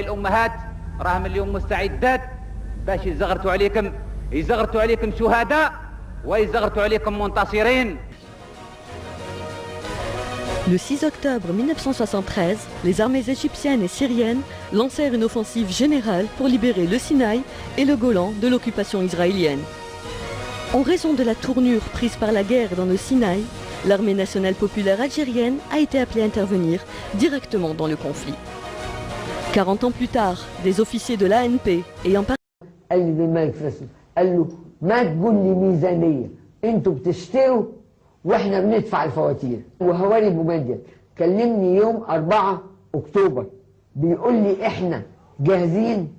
الأمهات راهم اليوم مستعدات باش يزغرتوا عليكم شهداء ويزغرتوا عليكم منتصرين. Le 6 octobre 1973, les armées égyptiennes et syriennes lancèrent une offensive générale pour libérer le Sinaï et le Golan de l'occupation israélienne. En raison de la tournure prise par la guerre dans le Sinaï, l'armée nationale populaire algérienne a été appelée à intervenir directement dans le conflit. 40 ans plus tard, des officiers de l'ANP ayant participé واحنا بندفع الفواتير. وهواري بومدين كلمني يوم 4 أكتوبر بيقول لي احنا جاهزين،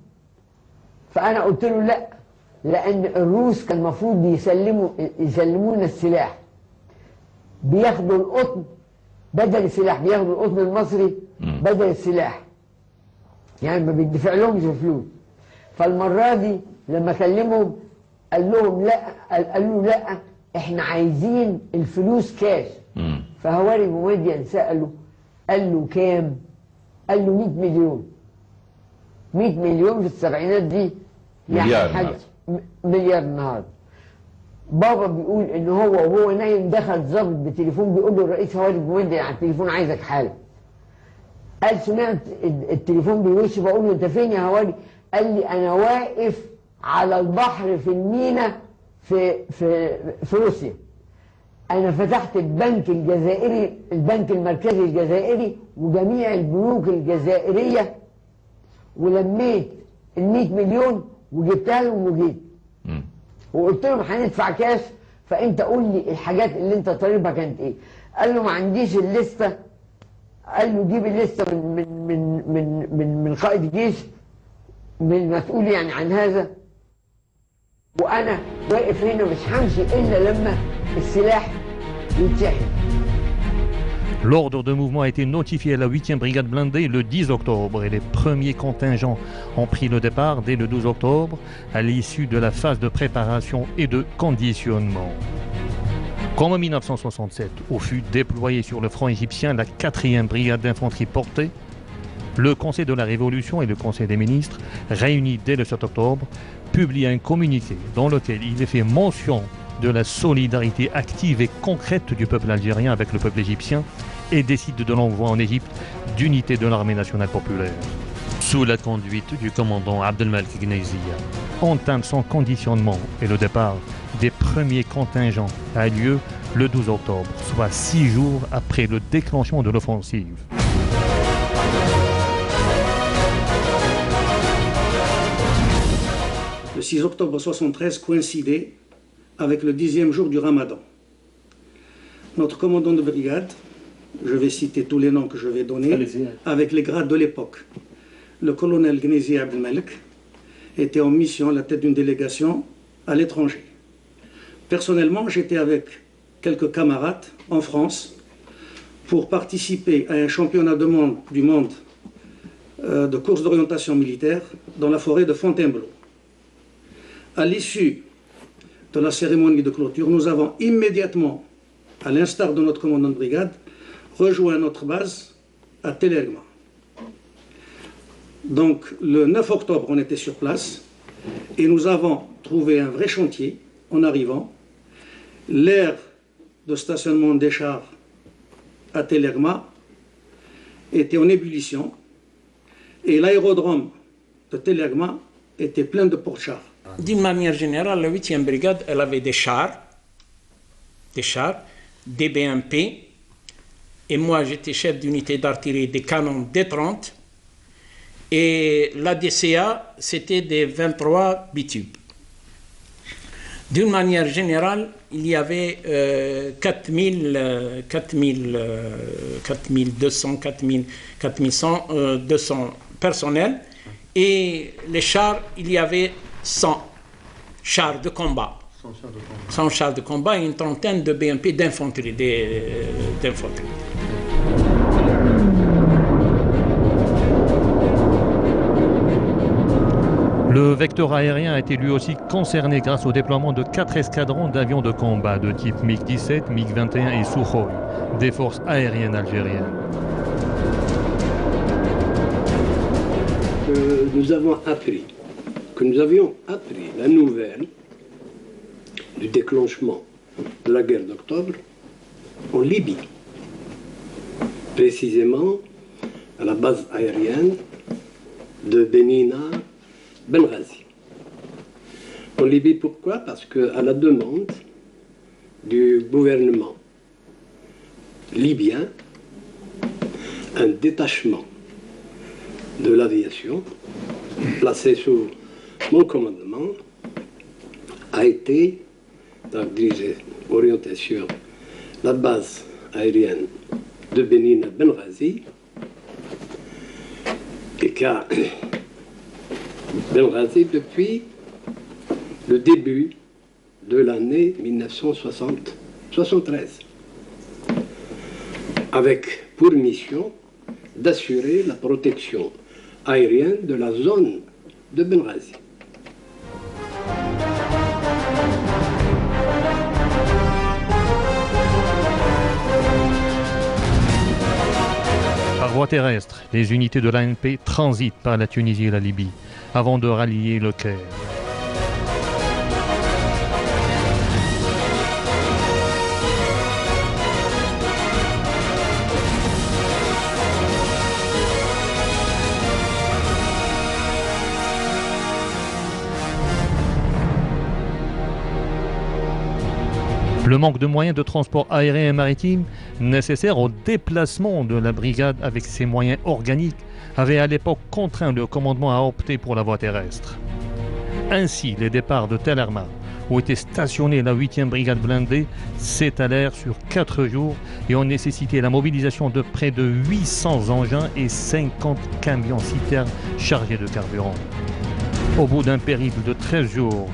فانا قلت له لا، لان الروس كان المفروض يسلمونا السلاح، بياخدوا القطن بدل السلاح، بياخدوا القطن المصري بدل السلاح، يعني ما بيدفع لهمش فلوس. فالمره دي لما كلمهم قال لهم لا، قالوا لا احنا عايزين الفلوس كاش. فهواري بومدين سأله قال له كام؟ قال له 100 مليون. 100 مليون في السبعينات دي يعني حاجة مليار النهارده. بابا بيقول ان وهو نايم دخل ضابط بتليفون بيقول له الرئيس هواري بومدين على التليفون عايزك حالا. قال سمعت التليفون بيوش، بقول له انت فين يا هواري؟ قال لي انا واقف على البحر في المينا في روسيا. أنا فتحت البنك الجزائري، البنك المركزي الجزائري وجميع البنوك الجزائرية، ولميت ال100 مليون وجبتها لهم وجيت. وقلت لهم هندفع كاش، فأنت قول لي الحاجات اللي أنت طالبها كانت إيه؟ قال له ما عنديش الليستة. قال له جيب الليستة من قائد الجيش، من المسؤول يعني عن هذا، وأنا واقف هنا مش همشي إلا لما السلاح يتشحن. L'ordre de mouvement a été notifié à la 8e brigade blindée le 10 octobre et les premiers contingents ont pris le départ dès le 12 octobre à l'issue de la phase de préparation et de conditionnement. Comme en 1967, où fut déployée sur le front égyptien la 4e brigade d'infanterie portée, le Conseil de la Révolution et le Conseil des ministres, réunis dès le 7 octobre, publie un communiqué dans lequel il est fait mention de la solidarité active et concrète du peuple algérien avec le peuple égyptien et décide de l'envoi en Égypte d'unités de l'armée nationale populaire. Sous la conduite du commandant Abdelmalek Gnezia, entame son conditionnement et le départ des premiers contingents a lieu le 12 octobre, soit 6 jours après le déclenchement de l'offensive. Le 6 octobre 1973 coïncidait avec le 10e jour du Ramadan. Notre commandant de brigade, je vais citer tous les noms que je vais donner, avec les grades de l'époque. Le colonel Gnezia Abdelmalek était en mission à la tête d'une délégation à l'étranger. Personnellement, j'étais avec quelques camarades en France pour participer à un championnat du monde de course d'orientation militaire dans la forêt de Fontainebleau. À l'issue de la cérémonie de clôture, nous avons immédiatement, à l'instar de notre commandant de brigade, rejoint notre base à Télérma. Donc le 9 octobre, on était sur place et nous avons trouvé un vrai chantier en arrivant. L'aire de stationnement des chars à Télérma était en ébullition et l'aérodrome de Télérma était plein de porte-chars. D'une manière générale, la 8e brigade, elle avait des chars, des BMP, et moi j'étais chef d'unité d'artillerie des canons D30, et la DCA, c'était des 23 bitubes. D'une manière générale, il y avait 200 personnels, et les chars, il y avait 100 chars de combat. 100 chars de combat et une trentaine de BMP d'infanterie. Le vecteur aérien a été lui aussi concerné grâce au déploiement de 4 escadrons d'avions de combat de type MiG-17, MiG-21 et Sukhoi, des forces aériennes algériennes. que nous avions appris la nouvelle du déclenchement de la guerre d'octobre en Libye, précisément à la base aérienne de Benina Benghazi. En Libye, pourquoi? Parce qu'à la demande du gouvernement libyen, un détachement de l'aviation placé sous mon commandement a été dirigé, orienté sur la base aérienne de Benina Benghazi et car Benghazi depuis le début de l'année 1973, avec pour mission d'assurer la protection aérienne de la zone de Benghazi. Par voie terrestre, les unités de l'ANP transitent par la Tunisie et la Libye avant de rallier le Caire. Le manque de moyens de transport aérien et maritime nécessaires au déplacement de la brigade avec ses moyens organiques avait à l'époque contraint le commandement à opter pour la voie terrestre. Ainsi, les départs de Tel Arma, où était stationnée la 8e brigade blindée, s'étalèrent sur 4 jours et ont nécessité la mobilisation de près de 800 engins et 50 camions-citernes chargés de carburant. Au bout d'un périple de 13 jours,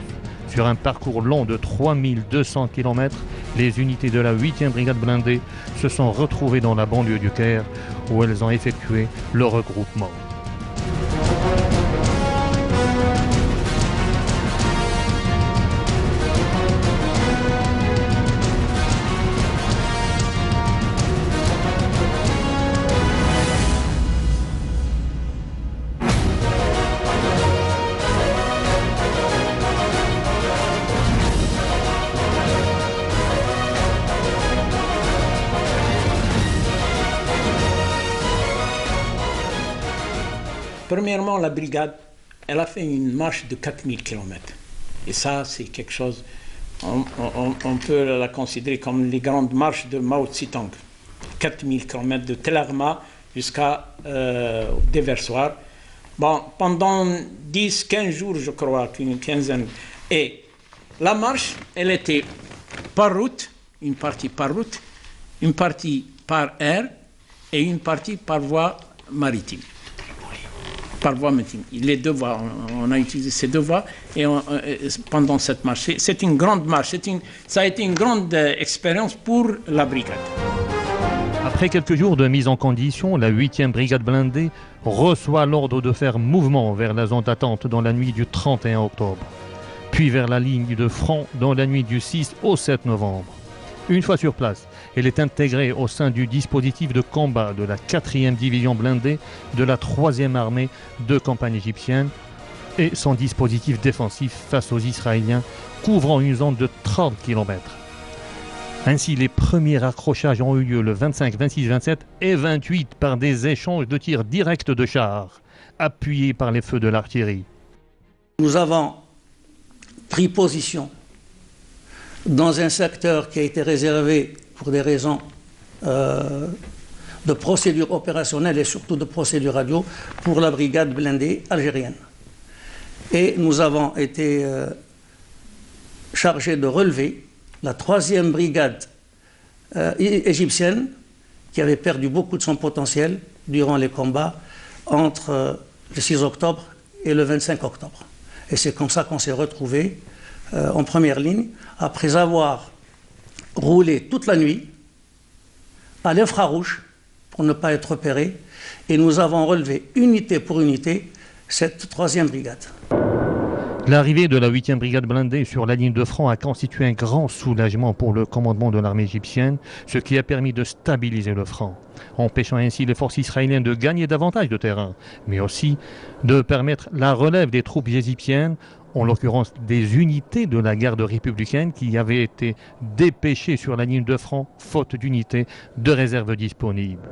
sur un parcours long de 3200 km, les unités de la 8e brigade blindée se sont retrouvées dans la banlieue du Caire où elles ont effectué le regroupement. Premièrement, la brigade, elle a fait une marche de 4000 km. Et ça, c'est quelque chose, on peut la considérer comme les grandes marches de Mao Tse-tung. 4000 km de Tel Arma jusqu'à Déversoir. Bon, pendant 10-15 jours, je crois, une quinzaine. Et la marche, elle était par route, une partie par route, une partie par air et une partie par voie maritime. Par voie maritime. Les deux voies, on a utilisé ces deux voies et pendant cette marche. C'est une grande marche, ça a été une grande expérience pour la brigade. Après quelques jours de mise en condition, la 8e brigade blindée reçoit l'ordre de faire mouvement vers la zone d'attente dans la nuit du 31 octobre, puis vers la ligne de front dans la nuit du 6 au 7 novembre. Une fois sur place, elle est intégrée au sein du dispositif de combat de la 4e division blindée de la 3e armée de campagne égyptienne et son dispositif défensif face aux Israéliens couvrant une zone de 30 km. Ainsi, les premiers accrochages ont eu lieu le 25, 26, 27 et 28 par des échanges de tirs directs de chars, appuyés par les feux de l'artillerie. Nous avons pris position dans un secteur qui a été réservé pour des raisons de procédure opérationnelle et surtout de procédure radio pour la brigade blindée algérienne. Et nous avons été chargés de relever la 3e brigade égyptienne qui avait perdu beaucoup de son potentiel durant les combats entre le 6 octobre et le 25 octobre. Et c'est comme ça qu'on s'est retrouvés en première ligne, après avoir roulé toute la nuit à l'infrarouge pour ne pas être repérés, et nous avons relevé unité pour unité cette 3e brigade. L'arrivée de la 8e brigade blindée sur la ligne de front a constitué un grand soulagement pour le commandement de l'armée égyptienne, ce qui a permis de stabiliser le front, empêchant ainsi les forces israéliennes de gagner davantage de terrain, mais aussi de permettre la relève des troupes égyptiennes, en l'occurrence des unités de la garde républicaine qui avaient été dépêchées sur la ligne de front faute d'unités de réserve disponibles.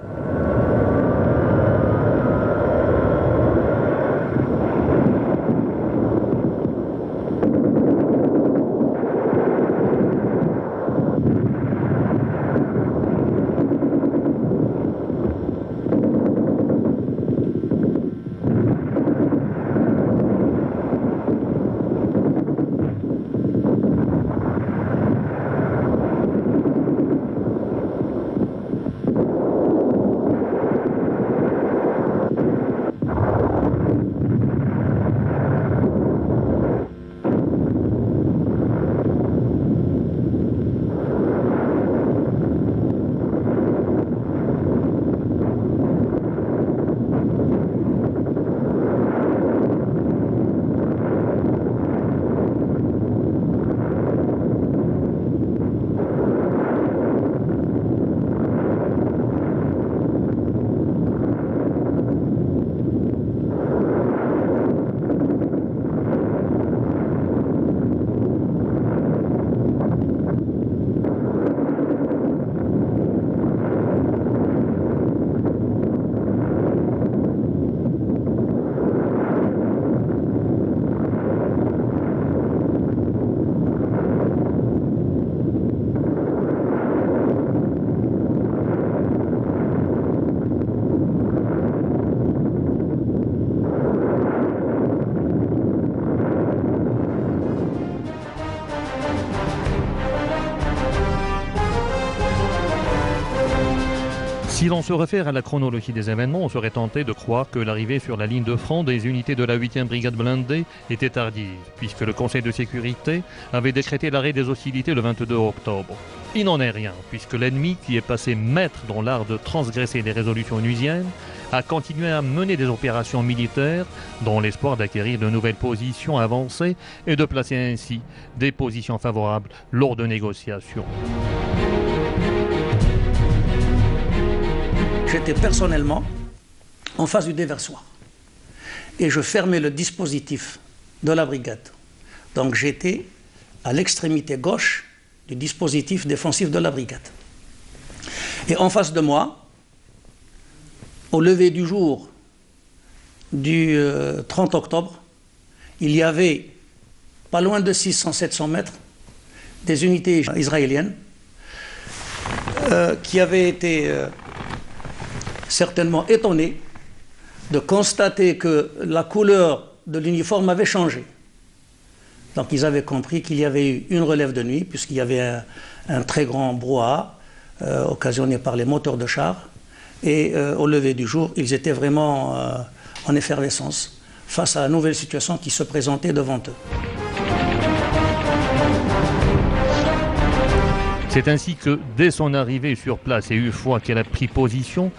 Si l'on se réfère à la chronologie des événements, on serait tenté de croire que l'arrivée sur la ligne de front des unités de la 8e brigade blindée était tardive, puisque le Conseil de sécurité avait décrété l'arrêt des hostilités le 22 octobre. Il n'en est rien, puisque l'ennemi, qui est passé maître dans l'art de transgresser les résolutions onusiennes, a continué à mener des opérations militaires dans l'espoir d'acquérir de nouvelles positions avancées et de placer ainsi des positions favorables lors de négociations. J'étais personnellement en face du déversoir et je fermais le dispositif de la brigade. Donc j'étais à l'extrémité gauche du dispositif défensif de la brigade. Et en face de moi, au lever du jour du 30 octobre, il y avait pas loin de 600-700 mètres des unités israéliennes qui avaient été certainement étonné de constater que la couleur de l'uniforme avait changé. Donc ils avaient compris qu'il y avait eu une relève de nuit, puisqu'il y avait un très grand brouhaha occasionné par les moteurs de chars. Et au lever du jour, ils étaient vraiment en effervescence face à la nouvelle situation qui se présentait devant eux. C'est ainsi que, dès son arrivée sur place et une fois qu'elle a pris position,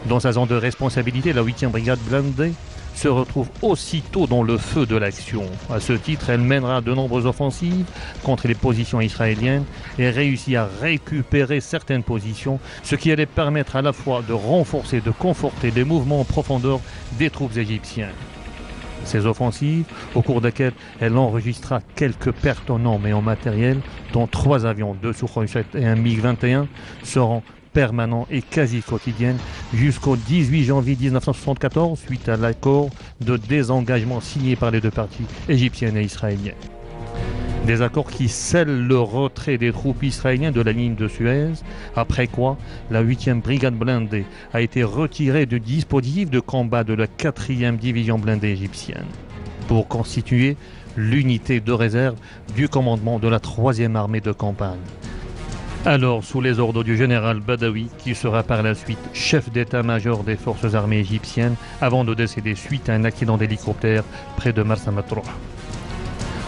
dans sa zone de responsabilité, la 8e brigade blindée se retrouve aussitôt dans le feu de l'action. À ce titre, elle mènera de nombreuses offensives contre les positions israéliennes et réussit à récupérer certaines positions, ce qui allait permettre à la fois de renforcer et de conforter les mouvements en profondeur des troupes égyptiennes. Ces offensives, au cours desquelles elle enregistra quelques pertes en hommes et en matériel, dont 3 avions, 2 Sukhoi 7 et un MiG-21, seront permanents et quasi quotidiennes jusqu'au 18 janvier 1974, suite à l'accord de désengagement signé par les deux parties, égyptiennes et israéliennes. Des accords qui scellent le retrait des troupes israéliennes de la ligne de Suez, après quoi la 8e brigade blindée a été retirée du dispositif de combat de la 4e division blindée égyptienne pour constituer l'unité de réserve du commandement de la 3e armée de campagne. Alors, sous les ordres du général Badawi, qui sera par la suite chef d'état-major des forces armées égyptiennes, avant de décéder suite à un accident d'hélicoptère près de Marsa Matruh.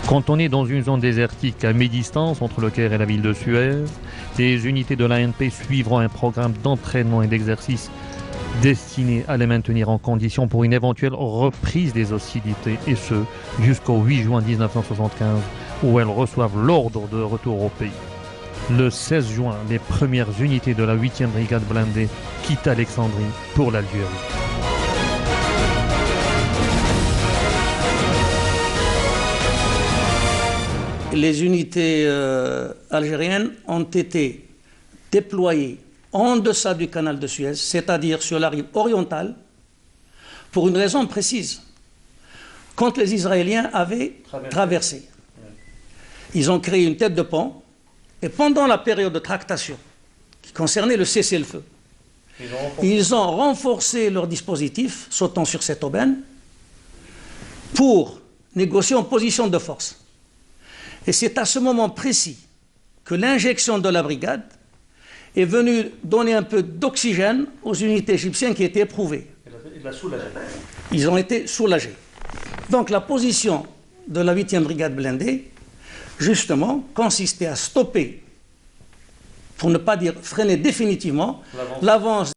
Quand on est dans une zone désertique à mi-distance entre le Caire et la ville de Suez, les unités de l'ANP suivront un programme d'entraînement et d'exercice destiné à les maintenir en condition pour une éventuelle reprise des hostilités, et ce, jusqu'au 8 juin 1975, où elles reçoivent l'ordre de retour au pays. Le 16 juin, les premières unités de la 8e brigade blindée quittent Alexandrie pour l'Algérie. Les unités algériennes ont été déployées en deçà du canal de Suez, c'est-à-dire sur la rive orientale, pour une raison précise. Quand les Israéliens avaient traversé, ils ont créé une tête de pont, et pendant la période de tractation qui concernait le cessez-le-feu, ils ont renforcé leur dispositif, sautant sur cette aubaine, pour négocier en position de force. Et c'est à ce moment précis que l'injection de la brigade est venue donner un peu d'oxygène aux unités égyptiennes qui étaient éprouvées. Ils ont été soulagés. Donc la position de la 8e brigade blindée, justement, consistait à stopper, pour ne pas dire freiner définitivement, l'avance